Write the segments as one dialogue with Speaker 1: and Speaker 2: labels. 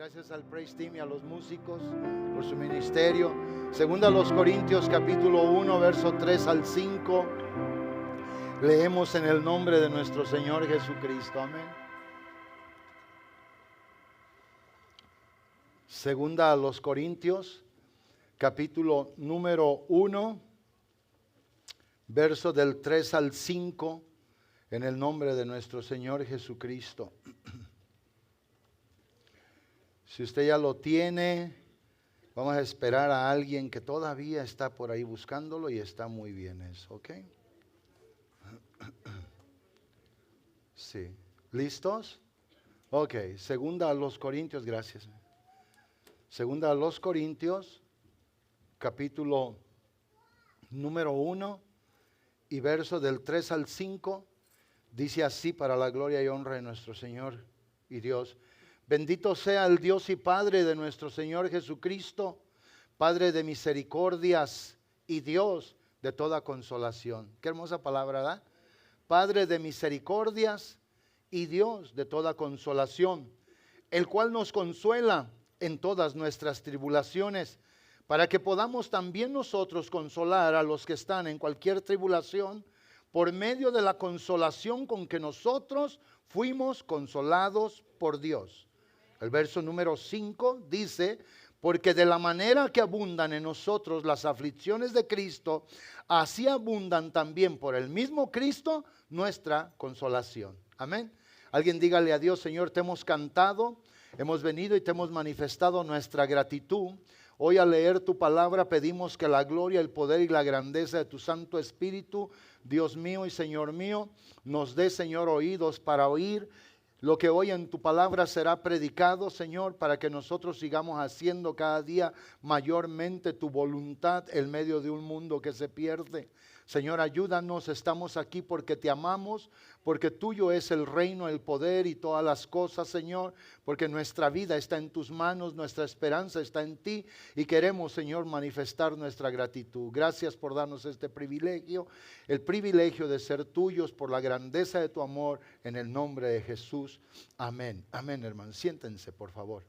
Speaker 1: Gracias al Praise Team y a los músicos por su ministerio. Segunda a los Corintios capítulo 1, verso 3 al 5. Leemos en el nombre de nuestro Señor Jesucristo. Amén. Segunda a los Corintios capítulo número 1, verso del 3 al 5. En el nombre de nuestro Señor Jesucristo. Si usted ya lo tiene, vamos a esperar a alguien que todavía está por ahí buscándolo y está muy bien eso, ¿ok? Sí. ¿Listos? Ok, segunda a los Corintios, gracias. Segunda a los Corintios, capítulo número 1 y verso del 3 al 5, dice así para la gloria y honra de nuestro Señor y Dios. Bendito sea el Dios y Padre de nuestro Señor Jesucristo, Padre de misericordias y Dios de toda consolación. Qué hermosa palabra, ¿verdad? Padre de misericordias y Dios de toda consolación, el cual nos consuela en todas nuestras tribulaciones, para que podamos también nosotros consolar a los que están en cualquier tribulación, por medio de la consolación con que nosotros fuimos consolados por Dios. El verso número 5 dice, porque de la manera que abundan en nosotros las aflicciones de Cristo, así abundan también por el mismo Cristo nuestra consolación. Amén. Alguien dígale a Dios: Señor, te hemos cantado, hemos venido y te hemos manifestado nuestra gratitud. Hoy al leer tu palabra pedimos que la gloria, el poder y la grandeza de tu Santo Espíritu, Dios mío y Señor mío, nos dé, Señor, oídos para oír. Lo que hoy en tu palabra será predicado, Señor, para que nosotros sigamos haciendo cada día mayormente tu voluntad en medio de un mundo que se pierde. Señor, ayúdanos, estamos aquí porque te amamos, porque tuyo es el reino, el poder y todas las cosas, Señor, porque nuestra vida está en tus manos, nuestra esperanza está en ti y queremos, Señor, manifestar nuestra gratitud. Gracias por darnos este privilegio, el privilegio de ser tuyos por la grandeza de tu amor, en el nombre de Jesús. Amén. Amén, hermanos. Siéntense, por favor.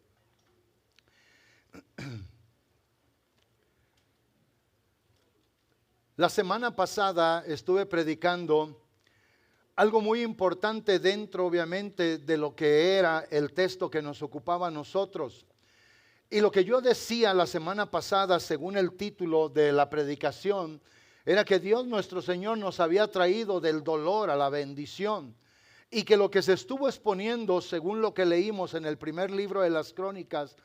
Speaker 1: La semana pasada estuve predicando algo muy importante dentro, obviamente, de lo que era el texto que nos ocupaba a nosotros. Y lo que yo decía la semana pasada, según el título de la predicación, era que Dios nuestro Señor nos había traído del dolor a la bendición. Y que lo que se estuvo exponiendo, según lo que leímos en el primer libro de las Crónicas,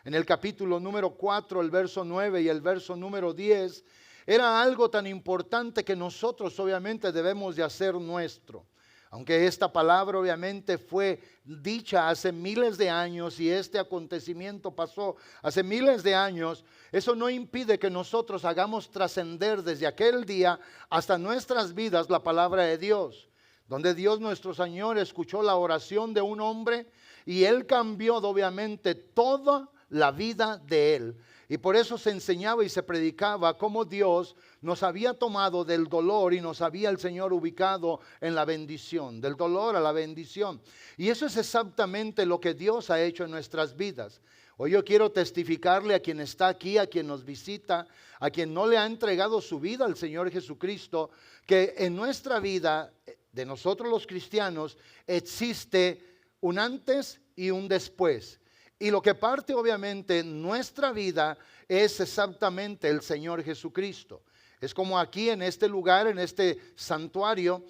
Speaker 1: en el capítulo número 4, el verso 9 y el verso número 10, era algo tan importante que nosotros obviamente debemos de hacer nuestro. Aunque esta palabra obviamente fue dicha hace miles de años y este acontecimiento pasó hace miles de años, eso no impide que nosotros hagamos trascender desde aquel día hasta nuestras vidas la palabra de Dios. Donde Dios nuestro Señor escuchó la oración de un hombre y Él cambió obviamente toda la vida de él. Y por eso se enseñaba y se predicaba cómo Dios nos había tomado del dolor y nos había el Señor ubicado en la bendición, del dolor a la bendición. Y eso es exactamente lo que Dios ha hecho en nuestras vidas. Hoy yo quiero testificarle a quien está aquí, a quien nos visita, a quien no le ha entregado su vida al Señor Jesucristo, que en nuestra vida, de nosotros los cristianos, existe un antes y un después. Y lo que parte obviamente en nuestra vida es exactamente el Señor Jesucristo. Es como aquí en este lugar, en este santuario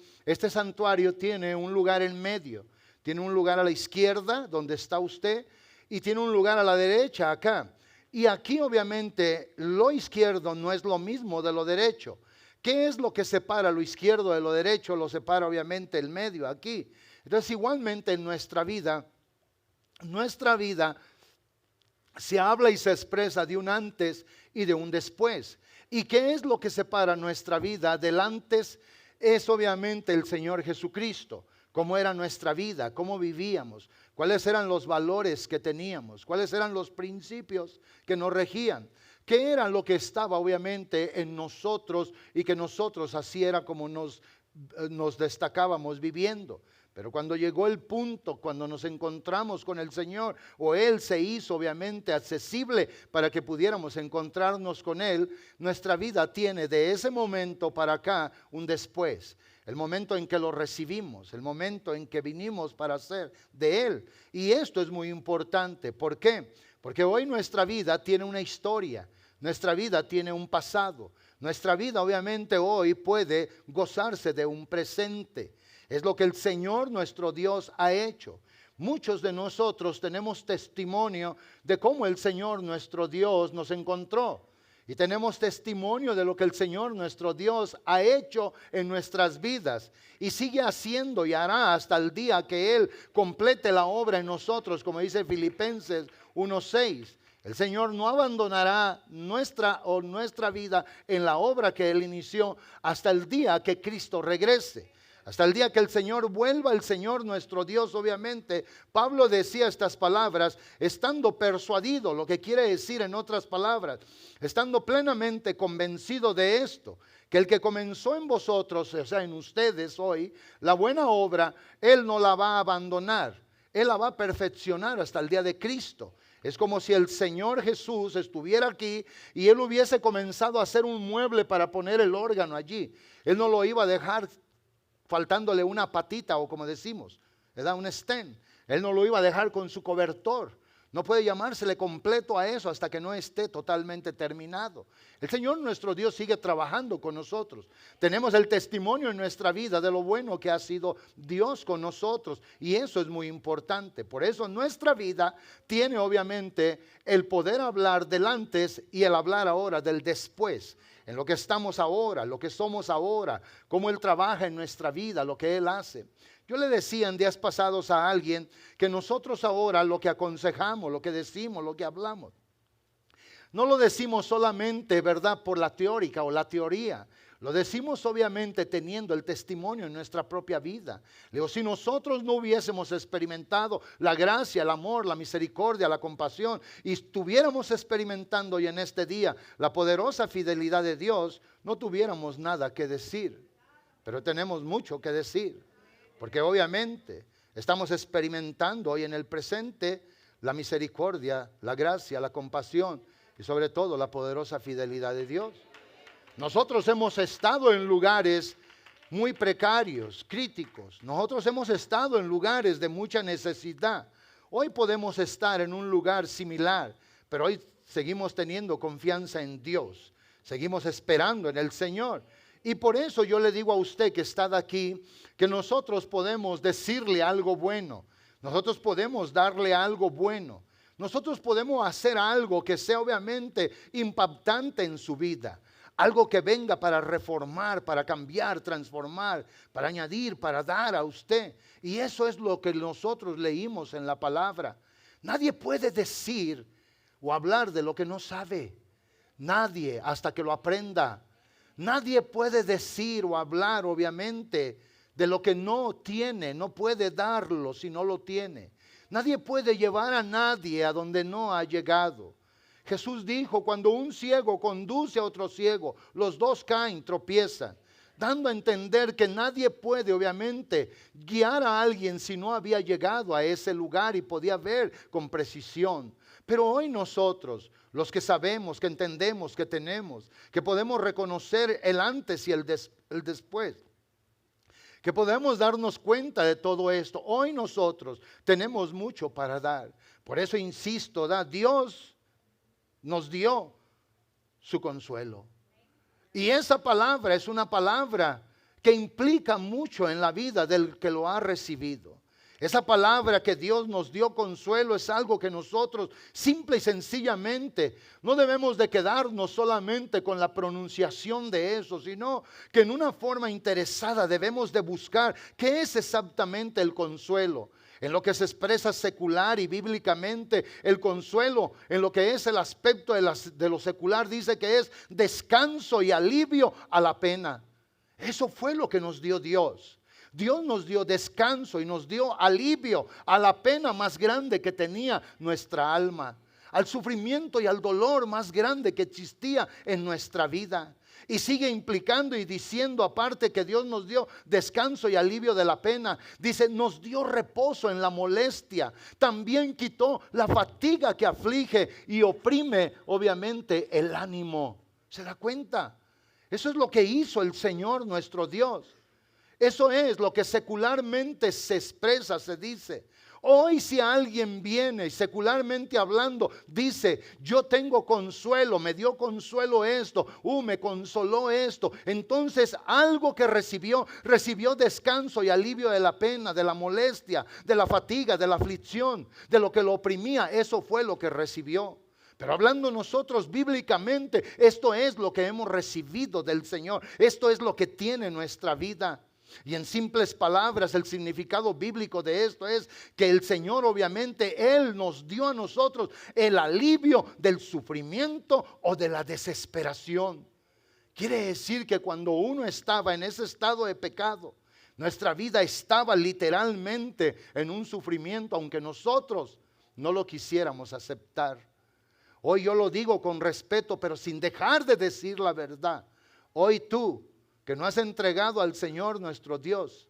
Speaker 1: tiene un lugar en medio. Tiene un lugar a la izquierda donde está usted y tiene un lugar a la derecha acá. Y aquí obviamente lo izquierdo no es lo mismo de lo derecho. ¿Qué es lo que separa lo izquierdo de lo derecho? Lo separa obviamente el medio aquí. Entonces igualmente en nuestra vida se habla y se expresa de un antes y de un después. ¿Y qué es lo que separa nuestra vida del antes? Es obviamente el Señor Jesucristo. Cómo era nuestra vida, cómo vivíamos, cuáles eran los valores que teníamos, cuáles eran los principios que nos regían. ¿Qué era lo que estaba obviamente en nosotros y que nosotros así era como nos destacábamos viviendo? Pero cuando llegó el punto, cuando nos encontramos con el Señor, o Él se hizo obviamente accesible para que pudiéramos encontrarnos con Él, nuestra vida tiene de ese momento para acá un después. El momento en que lo recibimos, el momento en que vinimos para ser de Él. Y esto es muy importante. ¿Por qué? Porque hoy nuestra vida tiene una historia, nuestra vida tiene un pasado. Nuestra vida obviamente hoy puede gozarse de un presente. Es lo que el Señor nuestro Dios ha hecho. Muchos de nosotros tenemos testimonio de cómo el Señor nuestro Dios nos encontró. Y tenemos testimonio de lo que el Señor nuestro Dios ha hecho en nuestras vidas. Y sigue haciendo y hará hasta el día que Él complete la obra en nosotros, como dice Filipenses 1:6. El Señor no abandonará nuestra vida en la obra que Él inició hasta el día que Cristo regrese. Hasta el día que el Señor vuelva, el Señor nuestro Dios, obviamente. Pablo decía estas palabras estando persuadido, lo que quiere decir en otras palabras, estando plenamente convencido de esto, que el que comenzó en vosotros, o sea, en ustedes hoy, la buena obra, Él no la va a abandonar. Él la va a perfeccionar hasta el día de Cristo. Es como si el Señor Jesús estuviera aquí y Él hubiese comenzado a hacer un mueble para poner el órgano allí. Él no lo iba a dejar faltándole una patita, o como decimos, ¿verdad? Un stem. Él no lo iba a dejar con su cobertor. No puede llamársele completo a eso hasta que no esté totalmente terminado. El Señor nuestro Dios sigue trabajando con nosotros. Tenemos el testimonio en nuestra vida de lo bueno que ha sido Dios con nosotros, y eso es muy importante. Por eso nuestra vida tiene obviamente el poder hablar del antes y el hablar ahora del después. En lo que estamos ahora, lo que somos ahora, cómo Él trabaja en nuestra vida, lo que Él hace. Yo le decía en días pasados a alguien que nosotros ahora lo que aconsejamos, lo que decimos, lo que hablamos, no lo decimos solamente, ¿verdad?, por la teórica o la teoría. Lo decimos obviamente teniendo el testimonio en nuestra propia vida. Le digo, si nosotros no hubiésemos experimentado la gracia, el amor, la misericordia, la compasión, y estuviéramos experimentando hoy en este día la poderosa fidelidad de Dios, no tuviéramos nada que decir. Pero tenemos mucho que decir, porque obviamente estamos experimentando hoy en el presente la misericordia, la gracia, la compasión y sobre todo la poderosa fidelidad de Dios. Nosotros hemos estado en lugares muy precarios, críticos. Nosotros hemos estado en lugares de mucha necesidad. Hoy podemos estar en un lugar similar, pero hoy seguimos teniendo confianza en Dios. Seguimos esperando en el Señor. Y por eso yo le digo a usted que está aquí, que nosotros podemos decirle algo bueno. Nosotros podemos darle algo bueno. Nosotros podemos hacer algo que sea obviamente impactante en su vida. Algo que venga para reformar, para cambiar, transformar, para añadir, para dar a usted. Y eso es lo que nosotros leímos en la palabra. Nadie puede decir o hablar de lo que no sabe. Nadie, hasta que lo aprenda. Nadie puede decir o hablar, obviamente, de lo que no tiene. No puede darlo si no lo tiene. Nadie puede llevar a nadie a donde no ha llegado. Jesús dijo, cuando un ciego conduce a otro ciego, los dos caen, tropiezan, dando a entender que nadie puede obviamente guiar a alguien si no había llegado a ese lugar y podía ver con precisión. Pero hoy nosotros, los que sabemos, que entendemos, que tenemos, que podemos reconocer el antes y el después, que podemos darnos cuenta de todo esto, hoy nosotros tenemos mucho para dar. Por eso insisto, Dios nos dio su consuelo. Y esa palabra es una palabra que implica mucho en la vida del que lo ha recibido. Esa palabra que Dios nos dio consuelo es algo que nosotros simple y sencillamente no debemos de quedarnos solamente con la pronunciación de eso, sino que en una forma interesada debemos de buscar qué es exactamente el consuelo. En lo que se expresa secular y bíblicamente, el consuelo, en lo que es el aspecto de lo secular, dice que es descanso y alivio a la pena. Eso fue lo que nos dio Dios. Dios nos dio descanso y nos dio alivio a la pena más grande que tenía nuestra alma, al sufrimiento y al dolor más grande que existía en nuestra vida. Y sigue implicando y diciendo aparte que Dios nos dio descanso y alivio de la pena. Dice, nos dio reposo en la molestia. También quitó la fatiga que aflige y oprime obviamente el ánimo. ¿Se da cuenta? Eso es lo que hizo el Señor nuestro Dios. Eso es lo que secularmente se expresa, se dice. Hoy si alguien viene y secularmente hablando dice, yo tengo consuelo, me dio consuelo esto, me consoló esto. Entonces algo que recibió descanso y alivio de la pena, de la molestia, de la fatiga, de la aflicción, de lo que lo oprimía. Eso fue lo que recibió. Pero hablando nosotros bíblicamente, esto es lo que hemos recibido del Señor. Esto es lo que tiene nuestra vida. Y en simples palabras, el significado bíblico de esto es que el Señor obviamente, Él nos dio a nosotros el alivio del sufrimiento o de la desesperación. Quiere decir que cuando uno estaba en ese estado de pecado, nuestra vida estaba literalmente en un sufrimiento, aunque nosotros no lo quisiéramos aceptar. Hoy yo lo digo con respeto, pero sin dejar de decir la verdad. Hoy tú, que no has entregado al Señor nuestro Dios,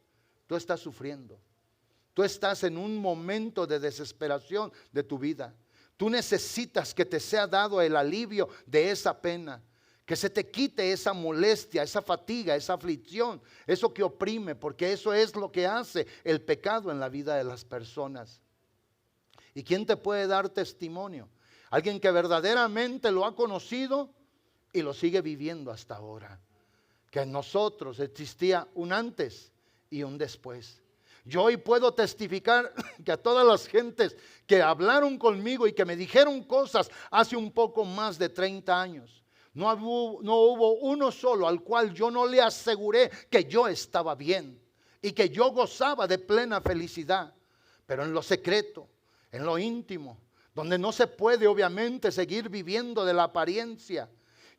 Speaker 1: tú estás sufriendo. Tú estás en un momento de desesperación de tu vida. Tú necesitas que te sea dado el alivio de esa pena, que se te quite esa molestia, esa fatiga, esa aflicción, eso que oprime, porque eso es lo que hace el pecado en la vida de las personas. ¿Y quién te puede dar testimonio? Alguien que verdaderamente lo ha conocido y lo sigue viviendo hasta ahora. Que en nosotros existía un antes y un después. Yo hoy puedo testificar que a todas las gentes que hablaron conmigo y que me dijeron cosas hace un poco más de 30 años, no hubo uno solo al cual yo no le aseguré que yo estaba bien y que yo gozaba de plena felicidad. Pero en lo secreto, en lo íntimo, donde no se puede obviamente seguir viviendo de la apariencia,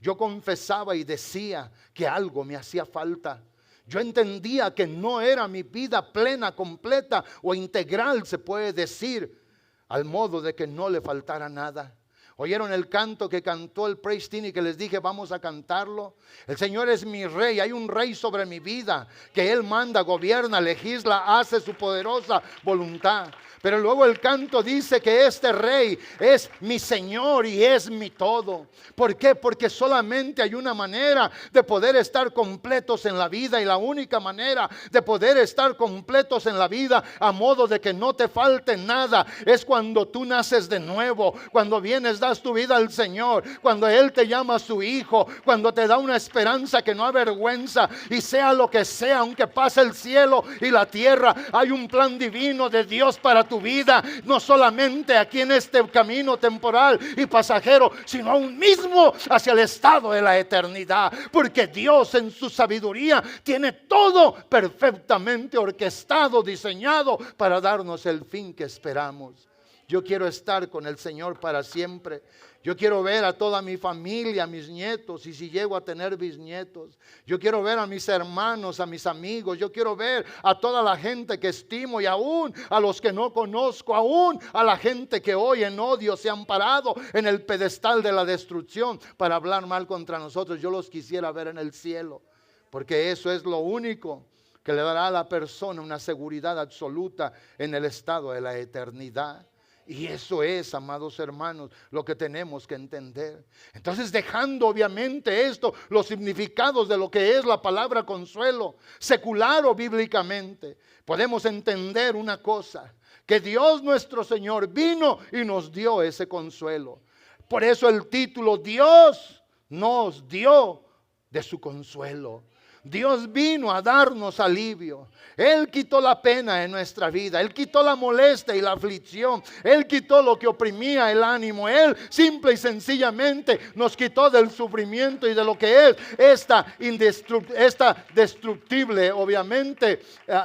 Speaker 1: yo confesaba y decía que algo me hacía falta. Yo entendía que no era mi vida plena, completa o integral, se puede decir, al modo de que no le faltara nada. ¿Oyeron el canto que cantó el praise team y que les dije vamos a cantarlo? El Señor es mi rey, hay un rey sobre mi vida, que Él manda, gobierna, legisla, hace su poderosa voluntad. Pero luego el canto dice que este rey es mi Señor y es mi todo. ¿Por qué? Porque solamente hay una manera de poder estar completos en la vida, y la única manera de poder estar completos en la vida a modo de que no te falte nada es cuando tú naces de nuevo, cuando vienes, das tu vida al Señor, cuando Él te llama a su hijo, cuando te da una esperanza que no avergüenza, y sea lo que sea, aunque pase el cielo y la tierra, hay un plan divino de Dios para tu vida, no solamente aquí en este camino temporal y pasajero, sino aún mismo hacia el estado de la eternidad, porque Dios en su sabiduría tiene todo perfectamente orquestado, diseñado para darnos el fin que esperamos. Yo quiero estar con el Señor para siempre. Yo quiero ver a toda mi familia, a mis nietos, y si llego a tener bisnietos. Yo quiero ver a mis hermanos, a mis amigos. Yo quiero ver a toda la gente que estimo, y aún a los que no conozco, aún a la gente que hoy en odio se han parado en el pedestal de la destrucción para hablar mal contra nosotros. Yo los quisiera ver en el cielo, porque eso es lo único que le dará a la persona una seguridad absoluta en el estado de la eternidad. Y eso es, amados hermanos, lo que tenemos que entender. Entonces, dejando obviamente esto, los significados de lo que es la palabra consuelo, secular o bíblicamente, podemos entender una cosa, que Dios nuestro Señor vino y nos dio ese consuelo. Por eso el título, Dios nos dio de su consuelo. Dios vino a darnos alivio. Él quitó la pena en nuestra vida. Él quitó la molestia y la aflicción. Él quitó lo que oprimía el ánimo. Él simple y sencillamente nos quitó del sufrimiento y de lo que es esta destructible, obviamente,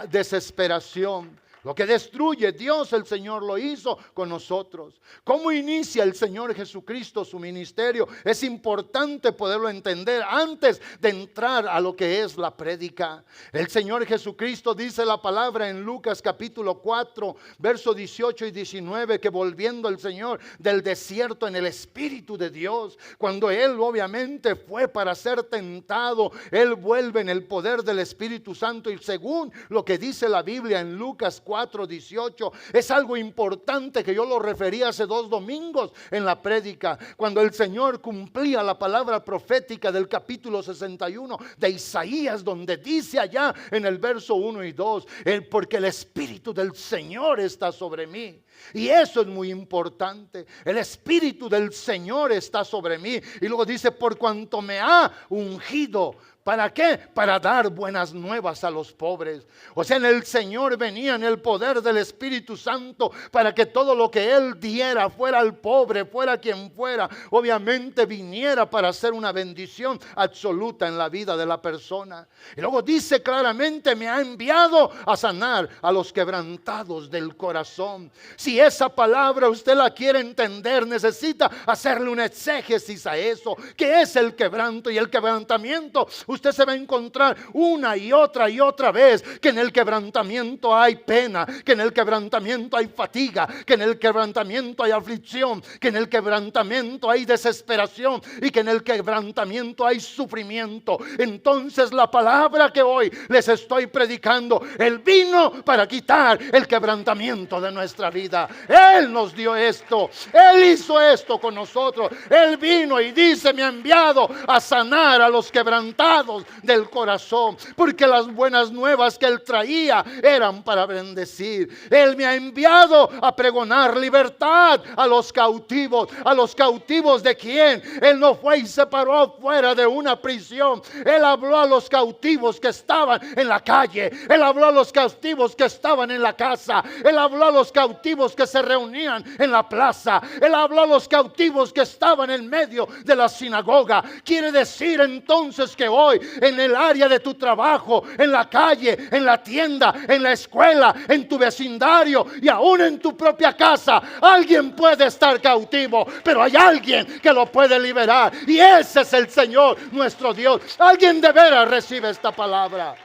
Speaker 1: desesperación. Lo que destruye Dios, el Señor lo hizo con nosotros. ¿Cómo inicia el Señor Jesucristo su ministerio? Es importante poderlo entender antes de entrar a lo que es la prédica. El Señor Jesucristo dice la palabra en Lucas capítulo 4, versos 18 y 19, que volviendo el Señor del desierto en el Espíritu de Dios, cuando Él obviamente fue para ser tentado, Él vuelve en el poder del Espíritu Santo, y según lo que dice la Biblia en Lucas 4:18, es algo importante que yo lo referí hace 2 domingos en la prédica, cuando el Señor cumplía la palabra profética del capítulo 61 de Isaías, donde dice allá en el verso 1 y 2, porque el Espíritu del Señor está sobre mí. Y eso es muy importante. El Espíritu del Señor está sobre mí. Y luego dice, por cuanto me ha ungido. ¿Para qué? Para dar buenas nuevas a los pobres. O sea, en el Señor venía en el poder del Espíritu Santo para que todo lo que Él diera, fuera al pobre, fuera quien fuera, obviamente viniera para hacer una bendición absoluta en la vida de la persona. Y luego dice claramente, me ha enviado a sanar a los quebrantados del corazón. Si esa palabra usted la quiere entender, necesita hacerle un exégesis a eso. ¿Qué es el quebranto y el quebrantamiento? Usted se va a encontrar una y otra vez que en el quebrantamiento hay pena, que en el quebrantamiento hay fatiga, que en el quebrantamiento hay aflicción, que en el quebrantamiento hay desesperación y que en el quebrantamiento hay sufrimiento. Entonces la palabra que hoy les estoy predicando, Él vino para quitar el quebrantamiento de nuestra vida. Él nos dio esto, Él hizo esto con nosotros. Él vino y dice, me ha enviado a sanar a los quebrantados del corazón, porque las buenas nuevas que Él traía eran para bendecir. Él me ha enviado a pregonar libertad a los cautivos. ¿A los cautivos de quién? Él no fue y se paró fuera de una prisión. Él habló a los cautivos que estaban en la calle. Él habló a los cautivos que estaban en la casa. Él habló a los cautivos que se reunían en la plaza. Él habló a los cautivos que estaban en medio de la sinagoga. Quiere decir entonces que hoy en el área de tu trabajo, en la calle, en la tienda, en la escuela, en tu vecindario y aún en tu propia casa, alguien puede estar cautivo, pero hay alguien que lo puede liberar, y ese es el Señor nuestro Dios. Alguien de veras recibe esta palabra.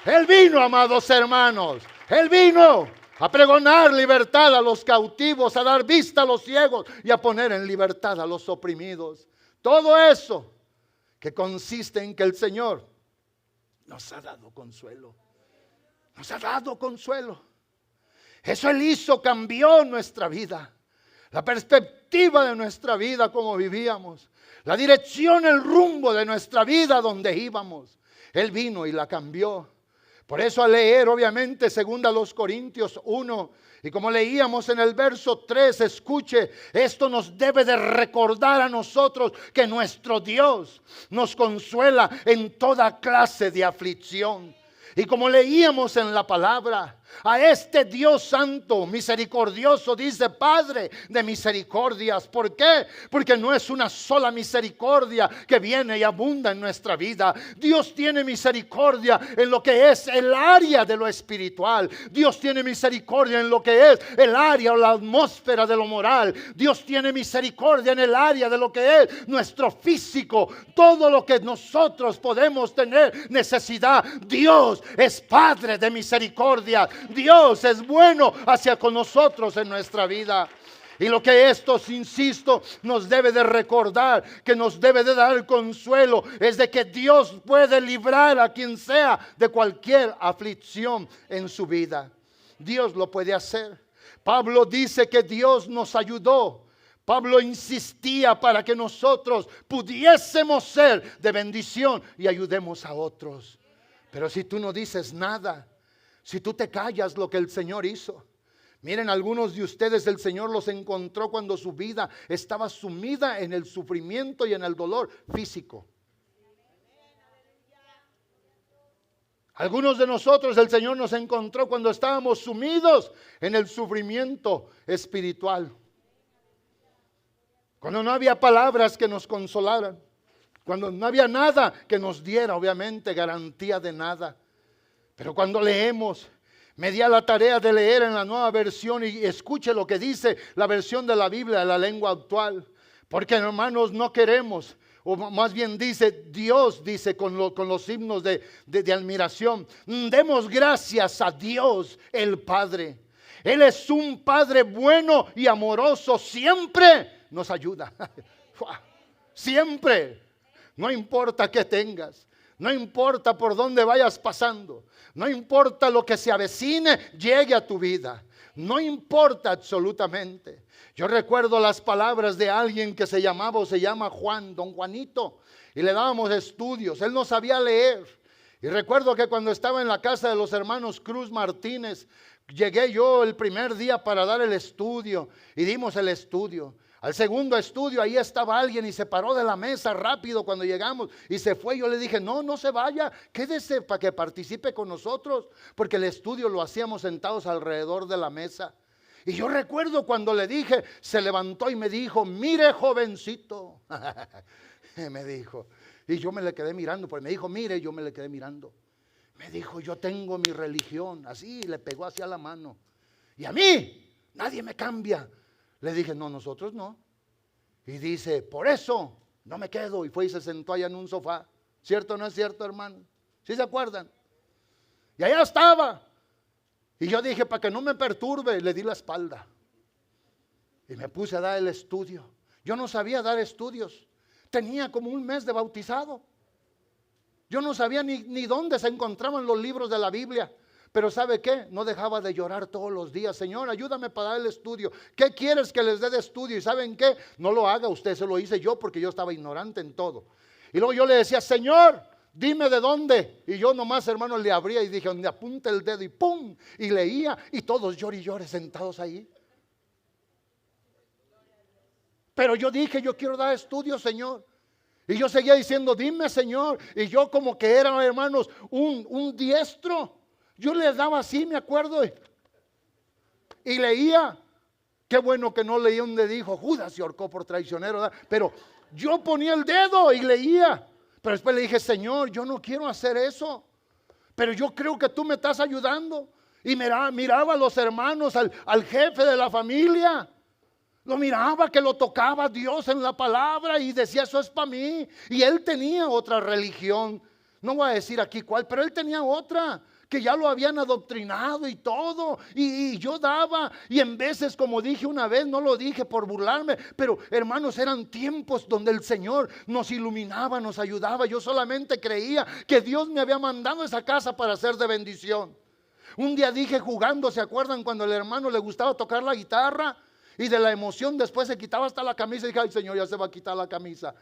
Speaker 1: Él vino, amados hermanos, Él vino a pregonar libertad a los cautivos, a dar vista a los ciegos y a poner en libertad a los oprimidos. Todo eso que consiste en que el Señor nos ha dado consuelo. Nos ha dado consuelo. Eso Él hizo, cambió nuestra vida. La perspectiva de nuestra vida, como vivíamos. La dirección, el rumbo de nuestra vida, donde íbamos. Él vino y la cambió. Por eso al leer obviamente 2 Corintios 1, y como leíamos en el verso 3, escuche, esto nos debe de recordar a nosotros que nuestro Dios nos consuela en toda clase de aflicción. Y como leíamos en la palabra, a este Dios santo, misericordioso, dice Padre de misericordias. ¿Por qué? Porque no es una sola misericordia que viene y abunda en nuestra vida. Dios tiene misericordia en lo que es el área de lo espiritual. Dios tiene misericordia en lo que es el área o la atmósfera de lo moral. Dios tiene misericordia en el área de lo que es nuestro físico. Todo lo que nosotros podemos tener necesidad. Dios es Padre de misericordia. Dios es bueno hacia con nosotros en nuestra vida. Y lo que esto, insisto, nos debe de recordar, que nos debe de dar consuelo, es de que Dios puede librar a quien sea de cualquier aflicción en su vida. Dios lo puede hacer. Pablo dice que Dios nos ayudó. Pablo insistía para que nosotros pudiésemos ser de bendición y ayudemos a otros. Pero si tú no dices nada, si tú te callas lo que el Señor hizo. Miren, algunos de ustedes el Señor los encontró cuando su vida estaba sumida en el sufrimiento y en el dolor físico. Algunos de nosotros el Señor nos encontró cuando estábamos sumidos en el sufrimiento espiritual. Cuando no había palabras que nos consolaran. Cuando no había nada que nos diera, obviamente, garantía de nada. Pero cuando leemos, Me di a la tarea de leer en la Nueva Versión y escuche lo que dice la versión de la Biblia, la lengua actual. Porque, hermanos, no queremos, o más bien dice, Dios dice con los himnos de admiración, demos gracias a Dios el Padre. Él es un Padre bueno y amoroso, siempre nos ayuda. Siempre, no importa qué tengas. No importa por dónde vayas pasando, no importa lo que se avecine, llegue a tu vida. No importa absolutamente. Yo recuerdo las palabras de alguien que se llamaba o se llama Juan, don Juanito, y le dábamos estudios. Él no sabía leer. Y recuerdo que cuando estaba en la casa de los hermanos Cruz Martínez, llegué yo el primer día para dar el estudio y dimos el estudio. Al segundo estudio ahí estaba alguien y se paró de la mesa rápido cuando llegamos y se fue. Yo le dije, no se vaya, quédese para que participe con nosotros, porque el estudio lo hacíamos sentados alrededor de la mesa. Y yo recuerdo cuando le dije, se levantó y me dijo, mire jovencito, me dijo. Y yo me le quedé mirando, porque me dijo, mire, yo me le quedé mirando. Me dijo, yo tengo mi religión, así, le pegó hacia la mano. Y a mí, nadie me cambia. Le dije, no, nosotros no. Y dice, por eso no me quedo. Y fue y se sentó allá en un sofá. ¿Cierto o no es cierto, hermano? ¿Sí se acuerdan? Y allá estaba. Y yo dije, para que no me perturbe, le di la espalda. Y me puse a dar el estudio. Yo no sabía dar estudios. Tenía como un mes de bautizado. Yo no sabía ni dónde se encontraban los libros de la Biblia. Pero ¿sabe qué? No dejaba de llorar todos los días. Señor, ayúdame para dar el estudio. ¿Qué quieres que les dé de estudio? ¿Y saben qué? No lo haga usted, se lo hice yo porque yo estaba ignorante en todo. Y luego yo le decía, Señor, dime de dónde. Y yo nomás, hermano, le abría y dije, donde apunte el dedo y ¡pum! Y leía y todos llore y llore sentados ahí. Pero yo dije, yo quiero dar estudio, Señor. Y yo seguía diciendo, dime, Señor. Y yo como que era, hermanos, un diestro. Yo le daba así, me acuerdo, y leía. Qué bueno que no leía donde dijo, Judas se ahorcó por traicionero, ¿verdad? Pero yo ponía el dedo y leía. Pero después le dije, Señor, yo no quiero hacer eso. Pero yo creo que tú me estás ayudando. Y miraba a los hermanos, al jefe de la familia. Lo miraba que lo tocaba Dios en la palabra y decía, eso es para mí. Y él tenía otra religión. No voy a decir aquí cuál, pero él tenía otra. Que ya lo habían adoctrinado y todo, y yo daba, y en veces, como dije una vez, no lo dije por burlarme, pero hermanos, eran tiempos donde el Señor nos iluminaba, nos ayudaba. Yo solamente creía que Dios me había mandado a esa casa para ser de bendición. Un día dije jugando, ¿se acuerdan cuando al hermano le gustaba tocar la guitarra? Y de la emoción después se quitaba hasta la camisa y dije, ay Señor, ya se va a quitar la camisa.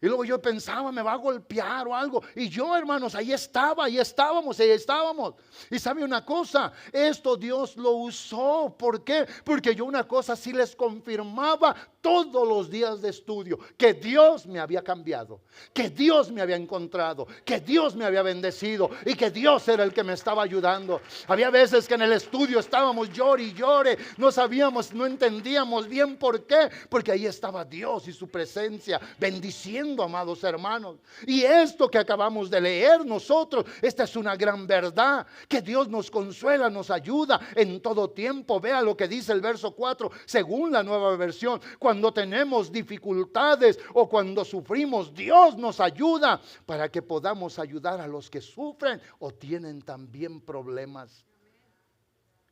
Speaker 1: Y luego yo pensaba, me va a golpear o algo. Y yo, hermanos, ahí estábamos. Y sabe una cosa, esto Dios lo usó. ¿Por qué? Porque yo una cosa sí les confirmaba todos los días de estudio, que Dios me había cambiado, que Dios me había encontrado, que Dios me había bendecido y que Dios era el que me estaba ayudando. Había veces que en el estudio estábamos llore y llore, no sabíamos, no entendíamos bien por qué, porque ahí estaba Dios y su presencia bendiciendo, amados hermanos. Y esto que acabamos de leer nosotros, esta es una gran verdad, que Dios nos consuela, nos ayuda en todo tiempo. Vea lo que dice el verso 4, según la Nueva Versión. Cuando tenemos dificultades o cuando sufrimos, Dios nos ayuda para que podamos ayudar a los que sufren o tienen también problemas.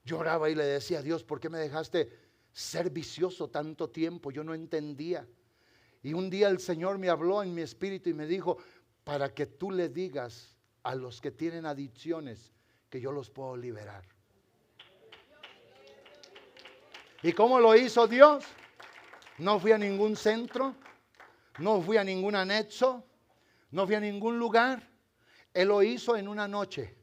Speaker 1: Lloraba y le decía a Dios, ¿por qué me dejaste ser vicioso tanto tiempo? Yo no entendía. Y un día el Señor me habló en mi espíritu y me dijo, para que tú le digas a los que tienen adicciones que yo los puedo liberar. ¿Y cómo lo hizo Dios? No fui a ningún centro, no fui a ningún anexo, no fui a ningún lugar. Él lo hizo en una noche.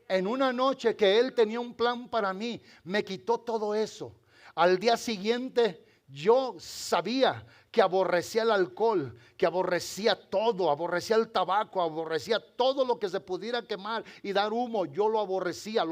Speaker 1: En una noche que Él tenía un plan para mí, me quitó todo eso. Al día siguiente yo sabía que aborrecía el alcohol, que aborrecía todo, aborrecía el tabaco, aborrecía todo lo que se pudiera quemar y dar humo. Yo lo aborrecía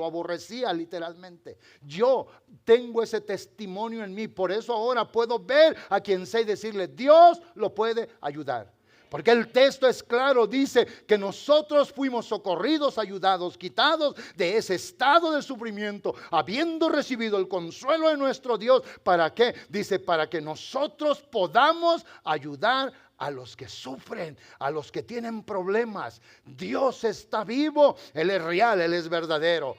Speaker 1: literalmente. Yo tengo ese testimonio en mí, por eso ahora puedo ver a quien sé y decirle, Dios lo puede ayudar. Porque el texto es claro, dice que nosotros fuimos socorridos, ayudados, quitados de ese estado de sufrimiento, habiendo recibido el consuelo de nuestro Dios. ¿Para qué? Dice, para que nosotros podamos ayudar a los que sufren, a los que tienen problemas. Dios está vivo, Él es real, Él es verdadero.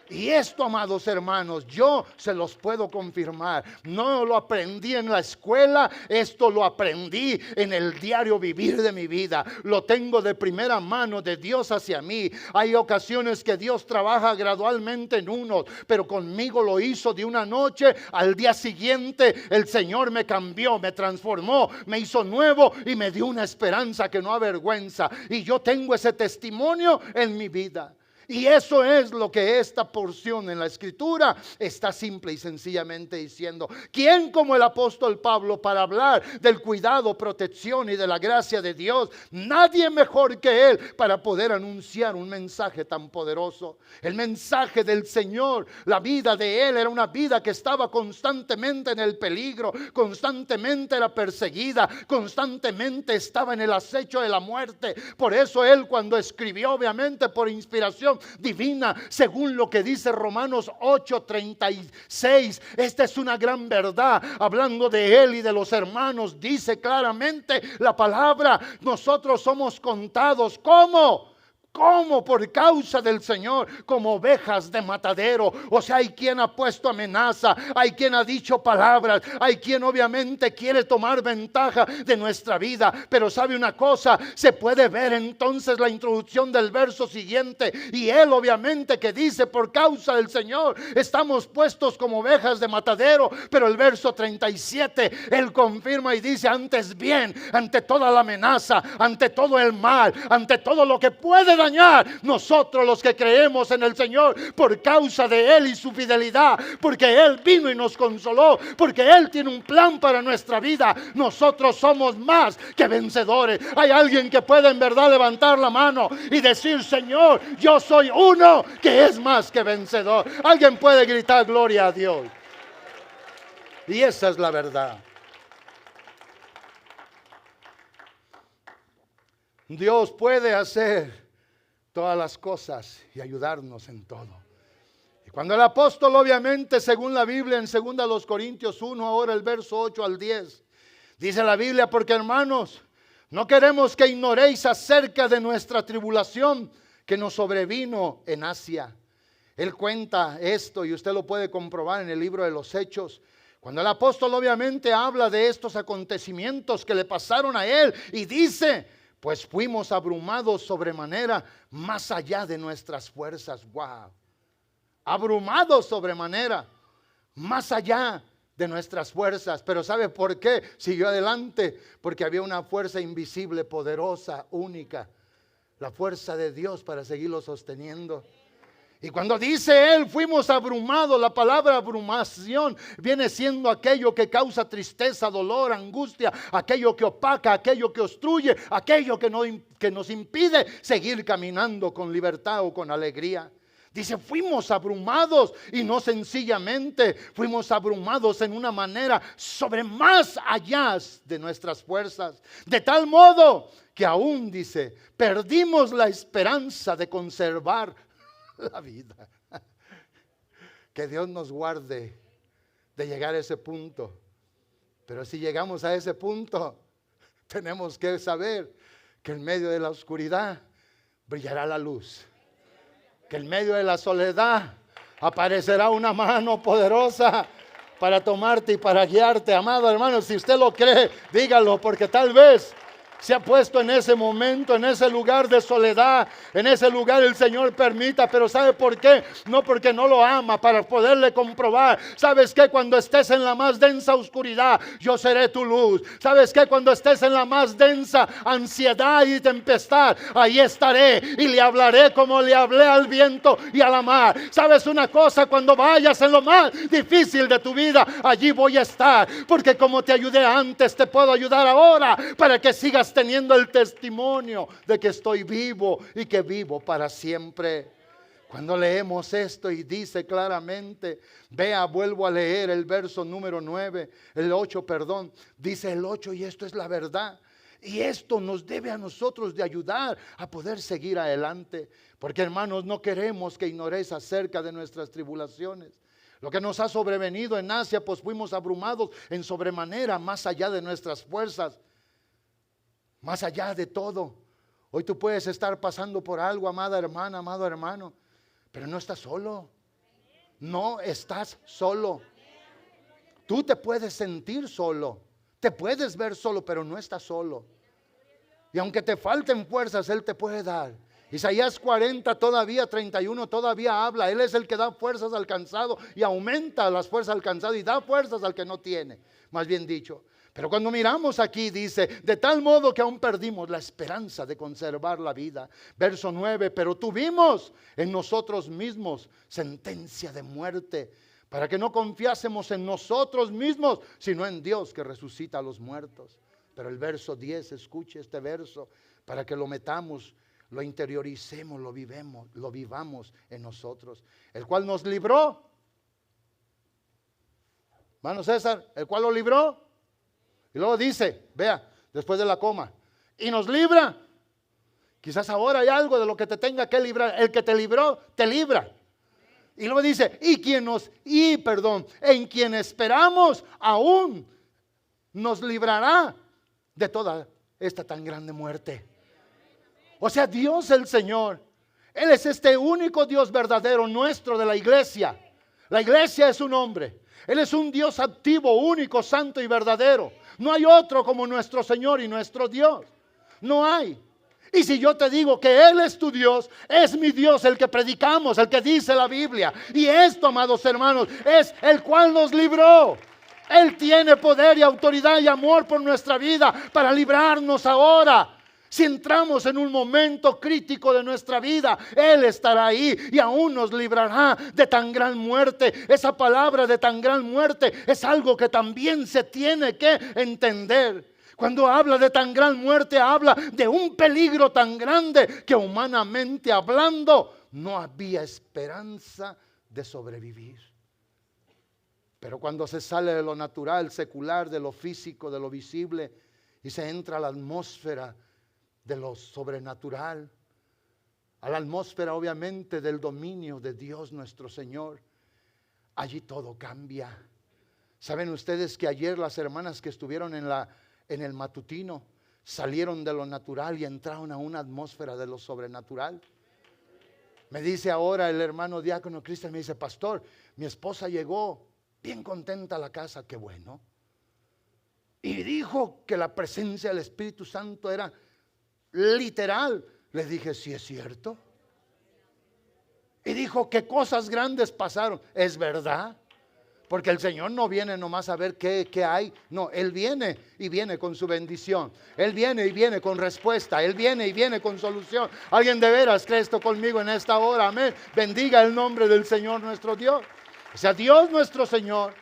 Speaker 1: Y esto, amados hermanos, yo se los puedo confirmar. No lo aprendí en la escuela, esto lo aprendí en el diario vivir de mi vida. Lo tengo de primera mano de Dios hacia mí. Hay ocasiones que Dios trabaja gradualmente en unos, pero conmigo lo hizo de una noche al día siguiente. El Señor me cambió, me transformó, me hizo nuevo y me dio una esperanza que no avergüenza. Y yo tengo ese testimonio en mi vida. Y eso es lo que esta porción en la Escritura está simple y sencillamente diciendo. ¿Quién como el apóstol Pablo para hablar del cuidado, protección y de la gracia de Dios? Nadie mejor que él para poder anunciar un mensaje tan poderoso. El mensaje del Señor, la vida de él era una vida que estaba constantemente en el peligro, constantemente era perseguida, constantemente estaba en el acecho de la muerte. Por eso él, cuando escribió, obviamente por inspiración divina, según lo que dice Romanos 8:36, esta es una gran verdad, hablando de él y de los hermanos, dice claramente la palabra, nosotros somos contados como por causa del Señor, como ovejas de matadero. O sea, hay quien ha puesto amenaza, hay quien ha dicho palabras, hay quien obviamente quiere tomar ventaja de nuestra vida. Pero sabe una cosa, se puede ver entonces la introducción del verso siguiente, y él obviamente que dice por causa del Señor estamos puestos como ovejas de matadero. Pero el verso 37 él confirma y dice, antes bien, ante toda la amenaza, ante todo el mal, ante todo lo que puede dañar, nosotros los que creemos en el Señor por causa de Él y su fidelidad, porque Él vino y nos consoló, porque Él tiene un plan para nuestra vida, nosotros somos más que vencedores. Hay alguien que puede en verdad levantar la mano y decir, Señor, yo soy uno que es más que vencedor. Alguien puede gritar gloria a Dios. Y esa es la verdad. Dios puede hacer todas las cosas y ayudarnos en todo. Y cuando el apóstol, obviamente, según la Biblia en 2 Corintios 1, ahora el verso 8 al 10, dice la Biblia, porque hermanos, no queremos que ignoréis acerca de nuestra tribulación que nos sobrevino en Asia. Él cuenta esto y usted lo puede comprobar en el libro de los Hechos. Cuando el apóstol obviamente habla de estos acontecimientos que le pasaron a él y dice, pues fuimos abrumados sobremanera, más allá de nuestras fuerzas. Wow. Abrumados sobremanera, más allá de nuestras fuerzas. Pero ¿sabe por qué siguió adelante? Porque había una fuerza invisible, poderosa, única. La fuerza de Dios para seguirlo sosteniendo. Y cuando dice él, fuimos abrumados, la palabra abrumación viene siendo aquello que causa tristeza, dolor, angustia, aquello que opaca, aquello que obstruye, aquello que nos impide seguir caminando con libertad o con alegría. Dice, fuimos abrumados y no sencillamente, fuimos abrumados en una manera sobre más allá de nuestras fuerzas. De tal modo que aún, dice, perdimos la esperanza de conservar la vida. Que Dios nos guarde de llegar a ese punto. Pero si llegamos a ese punto, tenemos que saber que en medio de la oscuridad brillará la luz. Que en medio de la soledad aparecerá una mano poderosa para tomarte y para guiarte. Amado hermano, si usted lo cree, dígalo, porque tal vez se ha puesto en ese momento, en ese lugar de soledad, en ese lugar el Señor permita, pero ¿sabe por qué? No porque no lo ama, para poderle comprobar. ¿Sabes qué? Cuando estés en la más densa oscuridad, yo seré tu luz. ¿Sabes qué? Cuando estés en la más densa ansiedad y tempestad, ahí estaré y le hablaré como le hablé al viento y a la mar. ¿Sabes una cosa? Cuando vayas en lo más difícil de tu vida, allí voy a estar, porque como te ayudé antes, te puedo ayudar ahora, para que sigas teniendo el testimonio de que estoy vivo y que vivo para siempre. Cuando leemos esto y dice claramente, vea, vuelvo a leer el verso número 9, el 8, perdón, dice el 8 y esto es la verdad. Y esto nos debe a nosotros de ayudar a poder seguir adelante. Porque hermanos, no queremos que ignoréis acerca de nuestras tribulaciones. Lo que nos ha sobrevenido en Asia, pues fuimos abrumados en sobremanera, más allá de nuestras fuerzas, más allá de todo. Hoy tú puedes estar pasando por algo, amada hermana, amado hermano, pero no estás solo. No estás solo. Tú te puedes sentir solo, te puedes ver solo, pero no estás solo. Y aunque te falten fuerzas, Él te puede dar. Isaías 40 todavía, 31 todavía habla. Él es el que da fuerzas al cansado y aumenta las fuerzas al cansado y da fuerzas al que no tiene, más bien dicho. Pero cuando miramos aquí dice, de tal modo que aún perdimos la esperanza de conservar la vida. Verso 9, pero tuvimos en nosotros mismos sentencia de muerte, para que no confiásemos en nosotros mismos, sino en Dios que resucita a los muertos. Pero el verso 10, escuche este verso, para que lo metamos, lo interioricemos, lo vivamos en nosotros. El cual nos libró, hermano César, el cual lo libró. Y luego dice, vea, después de la coma, y nos libra. Quizás ahora hay algo de lo que te tenga que librar. El que te libró, te libra. Y luego dice, en quien esperamos aún nos librará de toda esta tan grande muerte. O sea, Dios el Señor, Él es este único Dios verdadero nuestro de la iglesia. La iglesia es un hombre. Él es un Dios activo, único, santo y verdadero. No hay otro como nuestro Señor y nuestro Dios. No hay. Y si yo te digo que Él es tu Dios, es mi Dios el que predicamos, el que dice la Biblia. Y esto, amados hermanos, es el cual nos libró. Él tiene poder y autoridad y amor por nuestra vida para librarnos ahora. Si entramos en un momento crítico de nuestra vida, Él estará ahí y aún nos librará de tan gran muerte. Esa palabra de tan gran muerte es algo que también se tiene que entender. Cuando habla de tan gran muerte, habla de un peligro tan grande que humanamente hablando no había esperanza de sobrevivir. Pero cuando se sale de lo natural, secular, de lo físico, de lo visible y se entra a la atmósfera de lo sobrenatural, a la atmósfera obviamente del dominio de Dios nuestro Señor, allí todo cambia. ¿Saben ustedes que ayer las hermanas que estuvieron en el matutino salieron de lo natural y entraron a una atmósfera de lo sobrenatural? Me dice ahora el hermano diácono Cristian, me dice, pastor, mi esposa llegó bien contenta a la casa, qué bueno. Y dijo que la presencia del Espíritu Santo era literal. Les dije, sí es cierto. Y dijo que cosas grandes pasaron. Es verdad. Porque el Señor no viene nomás a ver qué hay. No, Él viene y viene con su bendición. Él viene y viene con respuesta. Él viene y viene con solución. ¿Alguien de veras cree esto conmigo en esta hora? Amén. Bendiga el nombre del Señor nuestro Dios. O sea, Dios nuestro Señor,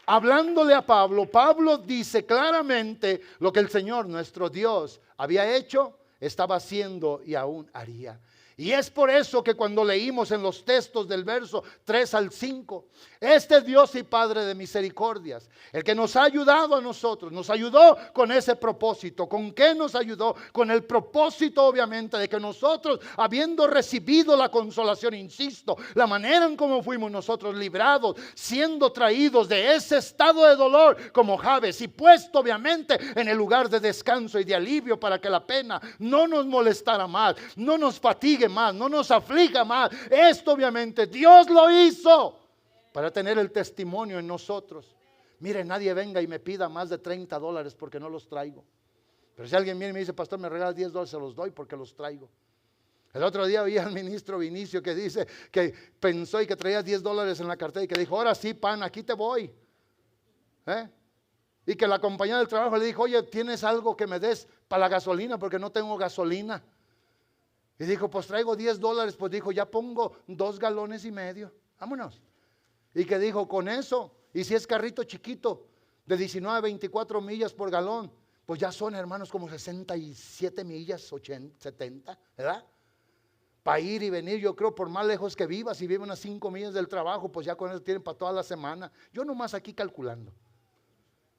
Speaker 1: hablándole a Pablo, Pablo dice claramente lo que el Señor nuestro Dios había hecho, estaba haciendo y aún haría. Y es por eso que cuando leímos en los textos del verso 3 al 5, este Dios y Padre de misericordias, el que nos ha ayudado a nosotros, nos ayudó con ese propósito. ¿Con qué nos ayudó? Con el propósito obviamente de que nosotros, habiendo recibido la consolación, insisto, la manera en cómo fuimos nosotros librados, siendo traídos de ese estado de dolor como Jabes y puesto obviamente en el lugar de descanso y de alivio para que la pena no nos molestara más, no nos fatigue más, no nos aflija más. Esto obviamente Dios lo hizo para tener el testimonio en nosotros. Mire, nadie venga y me pida más de $30 porque no los traigo. Pero si alguien viene y me dice, pastor, me regalas $10, se los doy porque los traigo. El otro día oí al ministro Vinicio que dice que pensó y que traía $10 en la cartera y que dijo, ahora sí, pan, aquí te voy. Y que la compañera del trabajo le dijo, oye, ¿tienes algo que me des para la gasolina? Porque no tengo gasolina. Y dijo, pues traigo $10. Pues dijo, ya pongo 2,5 galones. Vámonos. Y que dijo, con eso, y si es carrito chiquito, de 19 a 24 millas por galón, pues ya son, hermanos, como 67 millas, 80, 70, ¿verdad? Para ir y venir, yo creo, por más lejos que vivas, si vive unas 5 millas del trabajo, pues ya con eso tienen para toda la semana. Yo nomás aquí calculando.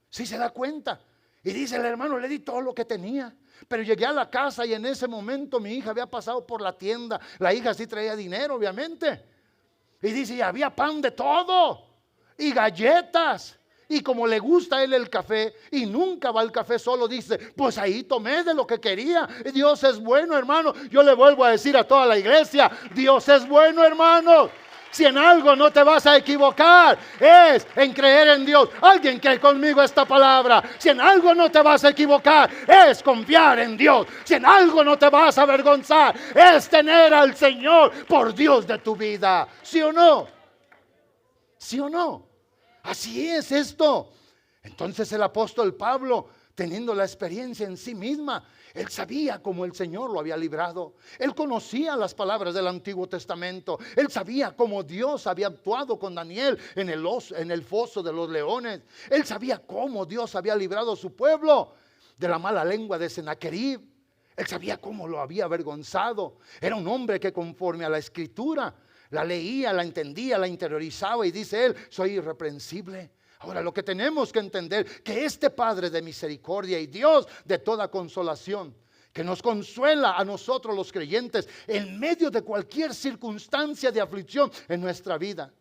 Speaker 1: Si se da cuenta. Y dice el hermano, le di todo lo que tenía. Pero llegué a la casa y en ese momento mi hija había pasado por la tienda. La hija sí traía dinero, obviamente. Y dice, y había pan de todo. Y galletas. Y como le gusta a él el café y nunca va al café solo, dice, pues ahí tomé de lo que quería. Dios es bueno, hermano. Yo le vuelvo a decir a toda la iglesia, Dios es bueno, hermano. Si en algo no te vas a equivocar, es en creer en Dios. Alguien cree conmigo esta palabra. Si en algo no te vas a equivocar, es confiar en Dios. Si en algo no te vas a avergonzar, es tener al Señor por Dios de tu vida. ¿Sí o no? ¿Sí o no? Así es esto. Entonces el apóstol Pablo, teniendo la experiencia en sí misma, él sabía cómo el Señor lo había librado. Él conocía las palabras del Antiguo Testamento. Él sabía cómo Dios había actuado con Daniel en el foso de los leones. Él sabía cómo Dios había librado a su pueblo de la mala lengua de Sennacherib. Él sabía cómo lo había avergonzado. Era un hombre que conforme a la Escritura la leía, la entendía, la interiorizaba y dice él, soy irreprensible. Ahora lo que tenemos que entender, que este Padre de misericordia y Dios de toda consolación, que nos consuela a nosotros los creyentes en medio de cualquier circunstancia de aflicción en nuestra vida.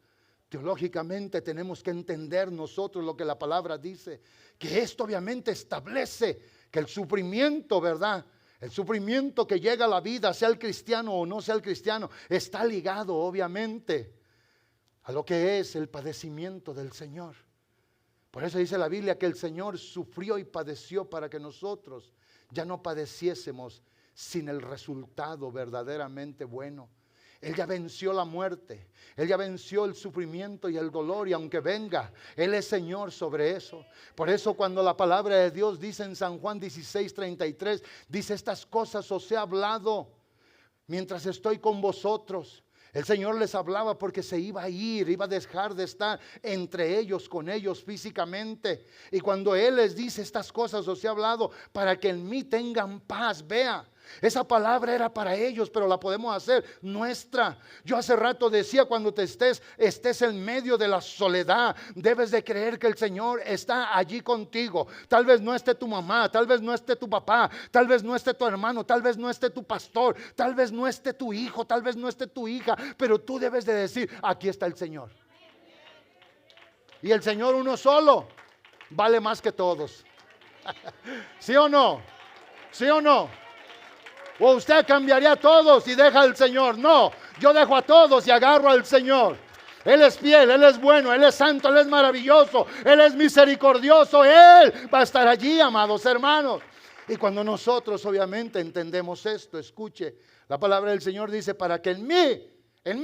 Speaker 1: Teológicamente tenemos que entender nosotros lo que la palabra dice, que esto obviamente establece que el sufrimiento, ¿verdad?, el sufrimiento que llega a la vida, sea el cristiano o no sea el cristiano, está ligado obviamente a lo que es el padecimiento del Señor. Por eso dice la Biblia que el Señor sufrió y padeció para que nosotros ya no padeciésemos sin el resultado verdaderamente bueno. Él ya venció la muerte, Él ya venció el sufrimiento y el dolor, y aunque venga, Él es Señor sobre eso. Por eso cuando la palabra de Dios dice en San Juan 16:33, dice, estas cosas os he hablado mientras estoy con vosotros. El Señor les hablaba porque se iba a ir, iba a dejar de estar entre ellos, con ellos físicamente. Y cuando Él les dice, estas cosas os he hablado para que en mí tengan paz, vea. Esa palabra era para ellos, pero la podemos hacer nuestra. Yo hace rato decía, cuando te estés en medio de la soledad, debes de creer que el Señor está allí contigo. Tal vez no esté tu mamá, tal vez no esté tu papá, tal vez no esté tu hermano, tal vez no esté tu pastor, tal vez no esté tu hijo, tal vez no esté tu hija, pero tú debes de decir, aquí está el Señor. Y el Señor uno solo vale más que todos. ¿Sí o no? ¿Sí o no? O usted cambiaría a todos y deja al Señor. No, yo dejo a todos y agarro al Señor. Él es fiel, Él es bueno, Él es santo, Él es maravilloso, Él es misericordioso. Él va a estar allí, amados hermanos. Y cuando nosotros obviamente entendemos esto, escuche, la palabra del Señor dice, para que en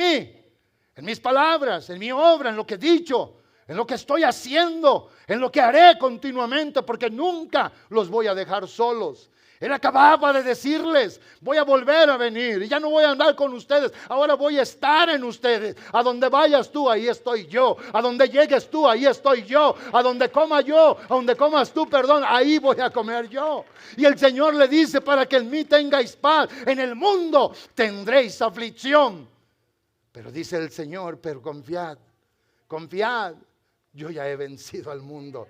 Speaker 1: mis palabras, en mi obra, en lo que he dicho, en lo que estoy haciendo, en lo que haré continuamente, porque nunca los voy a dejar solos. Él acababa de decirles, voy a volver a venir y ya no voy a andar con ustedes, ahora voy a estar en ustedes. A donde vayas tú, ahí estoy yo. A donde llegues tú, ahí estoy yo. A donde coma yo, a donde comas tú, perdón, ahí voy a comer yo. Y el Señor le dice, para que en mí tengáis paz, en el mundo tendréis aflicción. Pero dice el Señor, pero confiad, yo ya he vencido al mundo.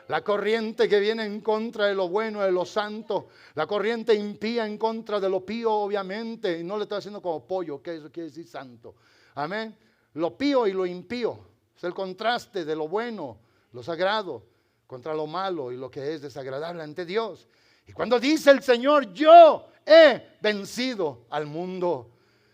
Speaker 1: La corriente que viene en contra de lo bueno, de lo santo, la corriente impía en contra de lo pío, obviamente, y no le estoy haciendo como pollo, que eso quiere decir santo. Amén. Lo pío y lo impío es el contraste de lo bueno, lo sagrado, contra lo malo y lo que es desagradable ante Dios. Y cuando dice el Señor, yo he vencido al mundo,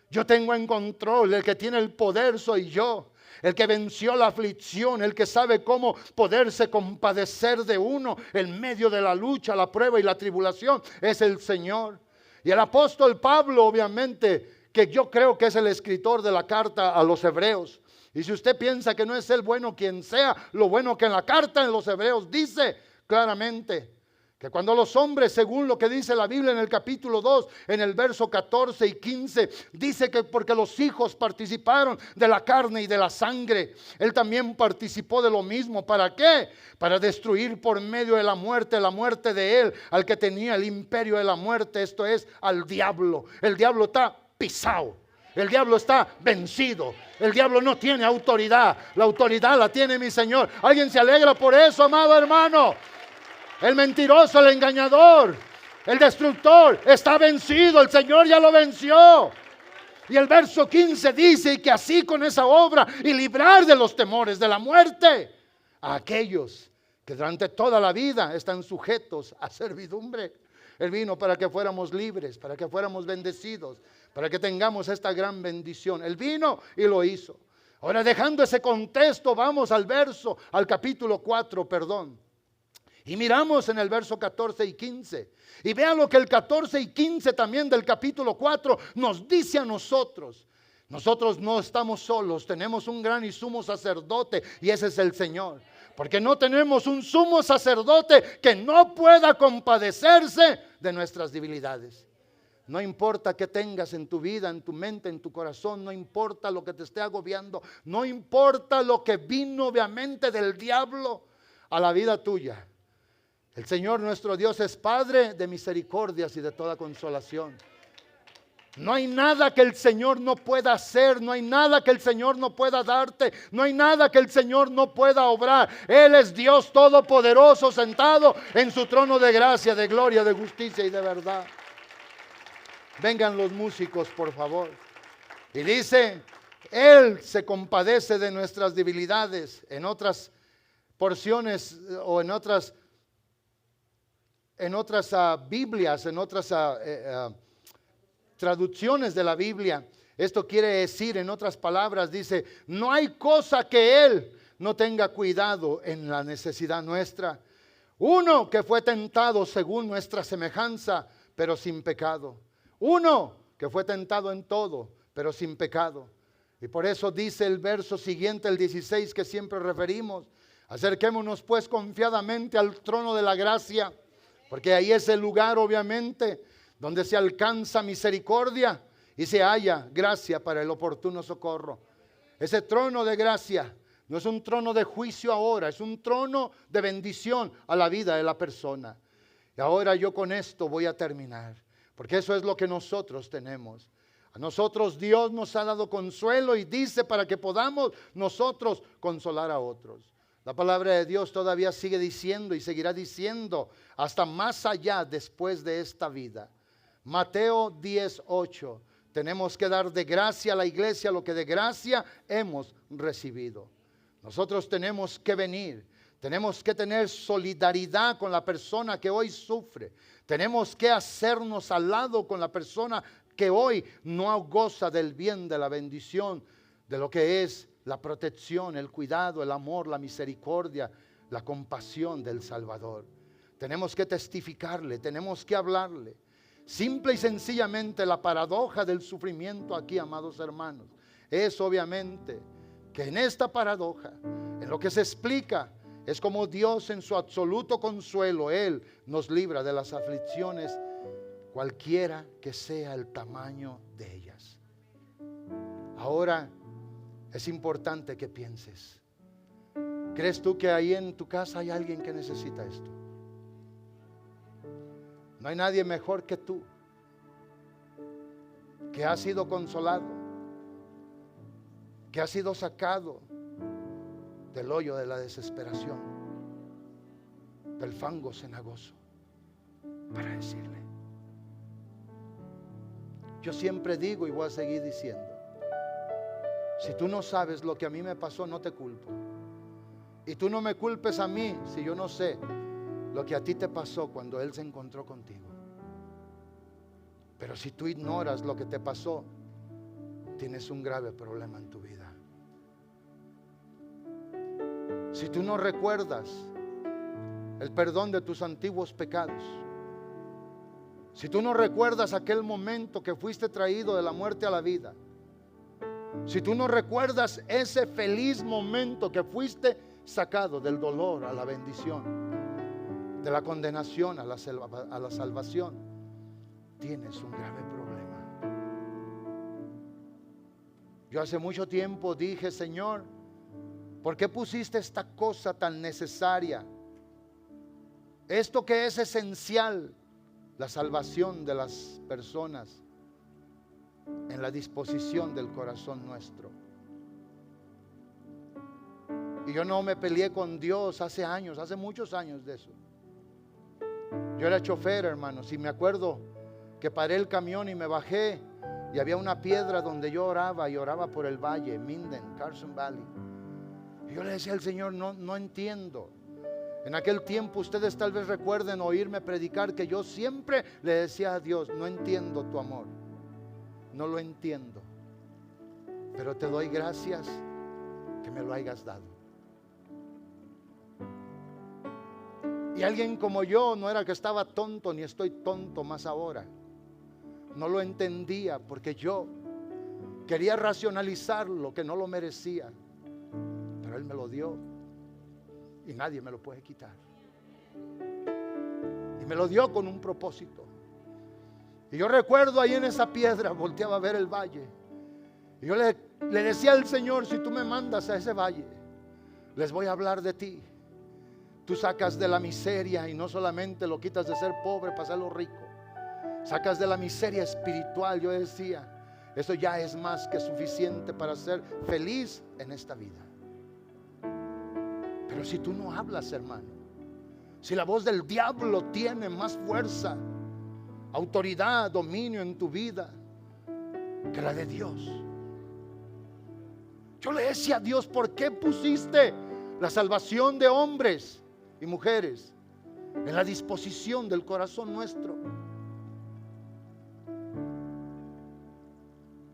Speaker 1: yo tengo en control, el que tiene el poder soy yo. El que venció la aflicción, el que sabe cómo poderse compadecer de uno en medio de la lucha, la prueba y la tribulación, es el Señor. Y el apóstol Pablo, obviamente, que yo creo que es el escritor de la carta a los hebreos. Y si usted piensa que no es el bueno quien sea, lo bueno que en la carta en los hebreos dice claramente que cuando los hombres, según lo que dice la Biblia en el capítulo 2, en el verso 14 y 15, dice que porque los hijos participaron de la carne y de la sangre, Él también participó de lo mismo. ¿Para qué? Para destruir por medio de la muerte de Él, al que tenía el imperio de la muerte, esto es, al diablo. El diablo está pisado. El diablo está vencido. El diablo no tiene autoridad. La autoridad la tiene mi Señor. ¿Alguien se alegra por eso, amado hermano? El mentiroso, el engañador, el destructor está vencido. El Señor ya lo venció. Y el verso 15 dice que así con esa obra y librar de los temores de la muerte a aquellos que durante toda la vida están sujetos a servidumbre. Él vino para que fuéramos libres, para que fuéramos bendecidos, para que tengamos esta gran bendición. Él vino y lo hizo. Ahora, dejando ese contexto, vamos al capítulo 4, perdón. Y miramos en el verso 14 y 15. Y vean lo que el 14 y 15 también del capítulo 4 nos dice a nosotros. Nosotros no estamos solos, tenemos un gran y sumo sacerdote, y ese es el Señor. Porque no tenemos un sumo sacerdote que no pueda compadecerse de nuestras debilidades. No importa qué tengas en tu vida, en tu mente, en tu corazón, no importa lo que te esté agobiando, no importa lo que vino obviamente del diablo a la vida tuya. El Señor nuestro Dios es Padre de misericordias y de toda consolación. No hay nada que el Señor no pueda hacer, no hay nada que el Señor no pueda darte, no hay nada que el Señor no pueda obrar. Él es Dios todopoderoso, sentado en su trono de gracia, de gloria, de justicia y de verdad. Vengan los músicos, por favor. Y dice, Él se compadece de nuestras debilidades. En otras porciones o en otras Biblias, en otras traducciones de la Biblia, esto quiere decir, en otras palabras, dice, no hay cosa que Él no tenga cuidado en la necesidad nuestra. Uno que fue tentado según nuestra semejanza, pero sin pecado. Uno que fue tentado en todo, pero sin pecado. Y por eso dice el verso siguiente, el 16, que siempre referimos: acerquémonos pues confiadamente al trono de la gracia, porque ahí es el lugar obviamente donde se alcanza misericordia y se halla gracia para el oportuno socorro. Ese trono de gracia no es un trono de juicio ahora, es un trono de bendición a la vida de la persona. Y ahora yo con esto voy a terminar, porque eso es lo que nosotros tenemos. A nosotros Dios nos ha dado consuelo y dice para que podamos nosotros consolar a otros. La palabra de Dios todavía sigue diciendo y seguirá diciendo hasta más allá después de esta vida. Mateo 10:8. Tenemos que dar de gracia a la iglesia lo que de gracia hemos recibido. Nosotros tenemos que venir, tenemos que tener solidaridad con la persona que hoy sufre. Tenemos que hacernos al lado con la persona que hoy no goza del bien, de la bendición, de lo que es la protección, el cuidado, el amor, la misericordia, la compasión del Salvador. Tenemos que testificarle, tenemos que hablarle. Simple y sencillamente la paradoja del sufrimiento aquí, amados hermanos, es obviamente que en esta paradoja, en lo que se explica, es como Dios en su absoluto consuelo, Él nos libra de las aflicciones, cualquiera que sea el tamaño de ellas. Ahora es importante que pienses. ¿Crees tú que ahí en tu casa hay alguien que necesita esto? No hay nadie mejor que tú, que ha sido consolado, que ha sido sacado del hoyo de la desesperación, del fango cenagoso, para decirle. Yo siempre digo y voy a seguir diciendo: si tú no sabes lo que a mí me pasó, no te culpo. Y tú no me culpes a mí si yo no sé lo que a ti te pasó cuando Él se encontró contigo. Pero si tú ignoras lo que te pasó, tienes un grave problema en tu vida. Si tú no recuerdas el perdón de tus antiguos pecados, si tú no recuerdas aquel momento que fuiste traído de la muerte a la vida, si tú no recuerdas ese feliz momento que fuiste sacado del dolor a la bendición, de la condenación a la salvación, tienes un grave problema. Yo hace mucho tiempo dije: Señor, ¿por qué pusiste esta cosa tan necesaria? Esto que es esencial, la salvación de las personas, en la disposición del corazón nuestro. Y yo no me peleé con Dios hace años, hace muchos años de eso. Yo era chofer, hermanos, y me acuerdo que paré el camión y me bajé y había una piedra donde yo oraba y oraba por el valle, Minden, Carson Valley. Y yo le decía al Señor, no entiendo. En aquel tiempo ustedes tal vez recuerden oírme predicar que yo siempre le decía a Dios, no entiendo tu amor, no lo entiendo, pero te doy gracias que me lo hayas dado. Y alguien como yo, no era que estaba tonto ni estoy tonto más ahora, no lo entendía porque yo quería racionalizar lo que no lo merecía, pero Él me lo dio y nadie me lo puede quitar. Y me lo dio con un propósito. Y yo recuerdo ahí en esa piedra, volteaba a ver el valle y yo le decía al Señor, si tú me mandas a ese valle, les voy a hablar de ti. Tú sacas de la miseria y no solamente lo quitas de ser pobre para hacerlo rico, sacas de la miseria espiritual. Yo decía, eso ya es más que suficiente para ser feliz en esta vida. Pero si tú no hablas, hermano, si la voz del diablo tiene más fuerza, autoridad, dominio en tu vida que la de Dios. Yo le decía a Dios, ¿por qué pusiste la salvación de hombres y mujeres en la disposición del corazón nuestro?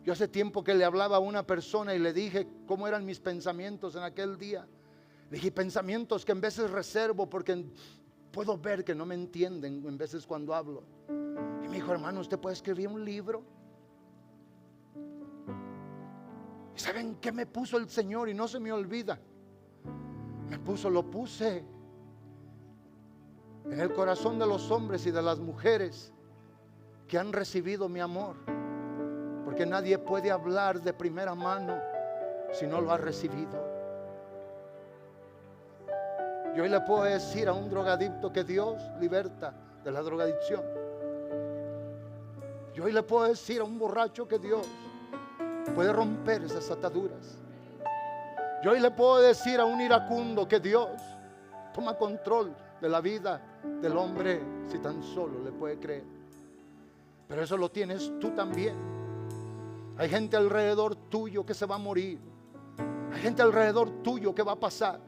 Speaker 1: Yo hace tiempo que le hablaba a una persona y le dije cómo eran mis pensamientos en aquel día. Le dije, pensamientos que en veces reservo porque puedo ver que no me entienden en veces cuando hablo. Y me dijo, hermano, ¿usted puede escribir un libro? ¿Y saben qué me puso el Señor? Y no se me olvida. Lo puse en el corazón de los hombres y de las mujeres que han recibido mi amor. Porque nadie puede hablar de primera mano si no lo ha recibido. Yo hoy le puedo decir a un drogadicto que Dios liberta de la drogadicción. Yo hoy le puedo decir a un borracho que Dios puede romper esas ataduras. Yo hoy le puedo decir a un iracundo que Dios toma control de la vida del hombre si tan solo le puede creer. Pero eso lo tienes tú también. Hay gente alrededor tuyo que se va a morir. Hay gente alrededor tuyo que va a pasar.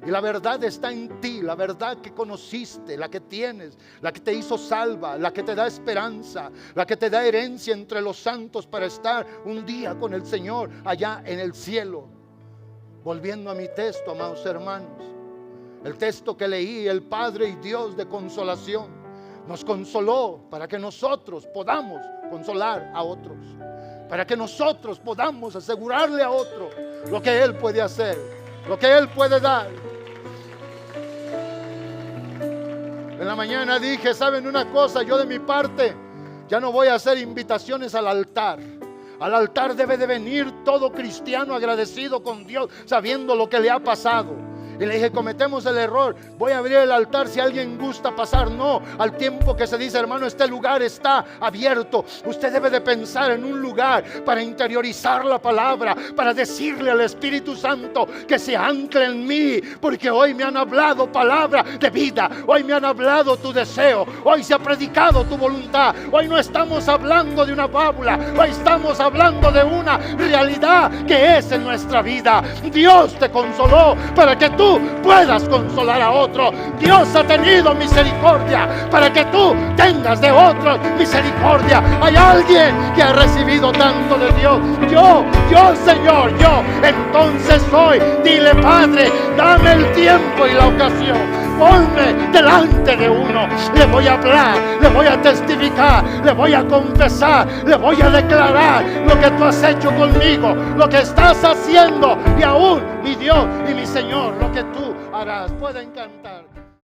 Speaker 1: Y la verdad está en ti, la verdad que conociste, la que tienes, la que te hizo salva, la que te da esperanza, la que te da herencia entre los santos para estar un día con el Señor allá en el cielo. Volviendo a mi texto, amados hermanos, el texto que leí, el Padre y Dios de consolación nos consoló para que nosotros podamos consolar a otros, para que nosotros podamos asegurarle a otro lo que Él puede hacer, lo que Él puede dar. En la mañana dije, ¿saben una cosa? Yo de mi parte ya no voy a hacer invitaciones al altar. Al altar debe de venir todo cristiano agradecido con Dios, sabiendo lo que le ha pasado. Y le dije, cometemos el error, voy a abrir el altar si alguien gusta pasar. No, al tiempo que se dice, hermano, este lugar está abierto. Usted debe de pensar en un lugar para interiorizar la palabra, para decirle al Espíritu Santo que se ancle en mí, porque hoy me han hablado palabra de vida, hoy me han hablado tu deseo, hoy se ha predicado tu voluntad. Hoy no estamos hablando de una fábula, hoy estamos hablando de una realidad que es en nuestra vida. Dios te consoló para que tú puedas consolar a otro. Dios ha tenido misericordia para que tú tengas de otros misericordia. Hay alguien que ha recibido tanto de Dios. Yo Señor, yo. Entonces hoy dile, Padre, dame el tiempo y la ocasión. Ponme delante de uno. Le voy a hablar, le voy a testificar, le voy a confesar, le voy a declarar lo que tú has hecho conmigo, lo que estás haciendo y aún mi Dios y mi Señor, lo que tú harás. Pueden cantar.